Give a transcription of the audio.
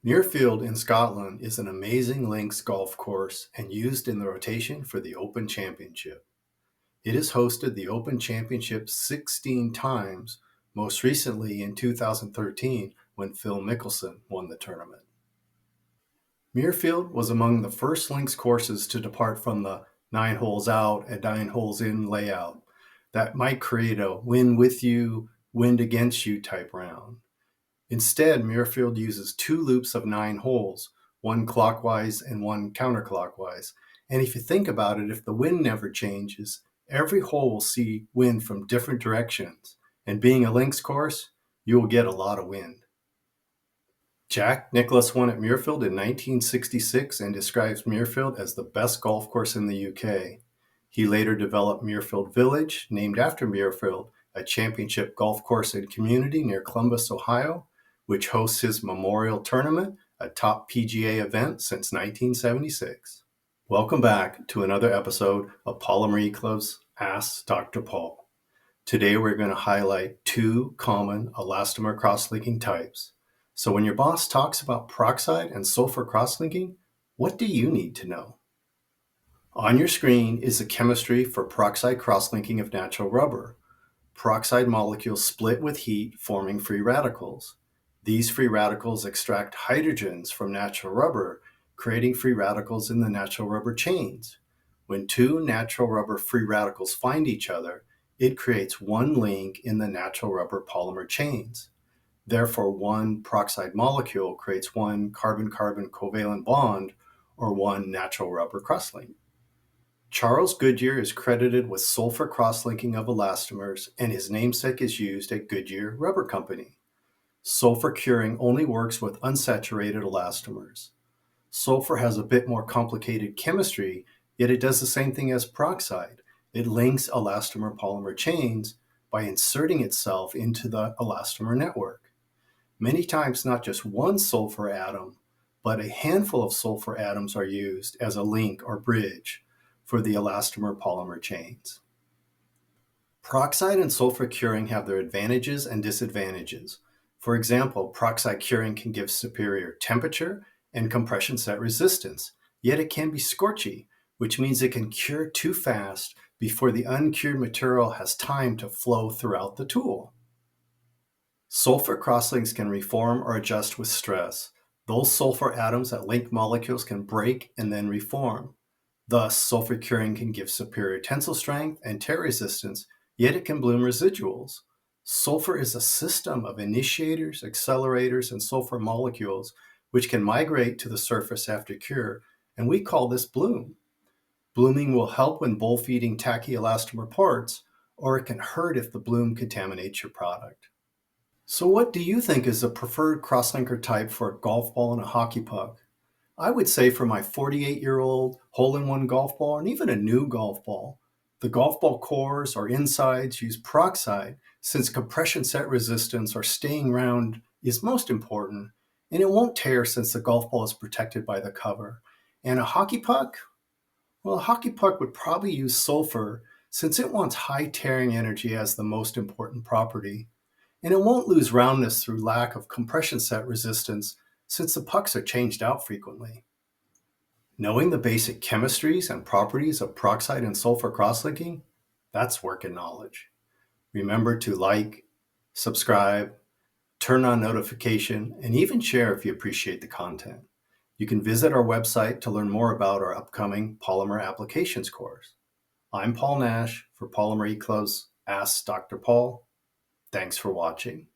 Muirfield in Scotland is an amazing links golf course and used in the rotation for the Open Championship. It has hosted the Open Championship 16 times, most recently in 2013 when Phil Mickelson won the tournament. Muirfield was among the first links courses to depart from the 9 holes out and 9 holes in layout that might create a win with you, wind against you type round. Instead, Muirfield uses 2 loops of 9 holes, one clockwise and one counterclockwise. And if you think about it, if the wind never changes, every hole will see wind from different directions. And being a links course, you will get a lot of wind. Jack Nicklaus won at Muirfield in 1966 and describes Muirfield as the best golf course in the UK. He later developed Muirfield Village, named after Muirfield, a championship golf course and community near Columbus, Ohio, which hosts his memorial tournament, a top PGA event since 1976. Welcome back to another episode of Polymer Nicklaus Asks Dr. Paul. Today we're going to highlight 2 common elastomer crosslinking types. So when your boss talks about peroxide and sulfur crosslinking, what do you need to know? On your screen is a chemistry for peroxide crosslinking of natural rubber. Peroxide molecules split with heat, forming free radicals. These free radicals extract hydrogens from natural rubber, creating free radicals in the natural rubber chains. When 2 natural rubber free radicals find each other, it creates one link in the natural rubber polymer chains. Therefore, one peroxide molecule creates one carbon-carbon covalent bond, or one natural rubber crosslink. Charles Goodyear is credited with Sulfur Crosslinking of Elastomers, and his namesake is used at Goodyear Rubber Company. Sulfur curing only works with unsaturated elastomers. Sulfur has a bit more complicated chemistry, yet it does the same thing as peroxide. It links elastomer polymer chains by inserting itself into the elastomer network. Many times, not just one sulfur atom, but a handful of sulfur atoms are used as a link or bridge for the elastomer polymer chains. Peroxide and sulfur curing have their advantages and disadvantages. For example, peroxide curing can give superior temperature and compression set resistance, yet it can be scorchy, which means it can cure too fast before the uncured material has time to flow throughout the tool. Sulfur crosslinks can reform or adjust with stress. Those sulfur atoms that link molecules can break and then reform. Thus, sulfur curing can give superior tensile strength and tear resistance, yet it can bloom residuals. Sulfur is a system of initiators, accelerators, and sulfur molecules which can migrate to the surface after cure, and we call this bloom. Blooming will help when bowl feeding tacky elastomer parts, or it can hurt if the bloom contaminates your product. So what do you think is the preferred crosslinker type for a golf ball and a hockey puck? I would say for my 48-year-old hole-in-one golf ball and even a new golf ball, the golf ball cores or insides use peroxide since compression set resistance or staying round is most important, and it won't tear since the golf ball is protected by the cover. And a hockey puck? Well, a hockey puck would probably use sulfur since it wants high tearing energy as the most important property. And it won't lose roundness through lack of compression set resistance since the pucks are changed out frequently. Knowing the basic chemistries and properties of peroxide and sulfur crosslinking, that's working knowledge. Remember to like, subscribe, turn on notification, and even share if you appreciate the content. You can visit our website to learn more about our upcoming Polymer Applications course. I'm Paul Nash for Polymer Nicklaus Asks Dr. Paul. Thanks for watching.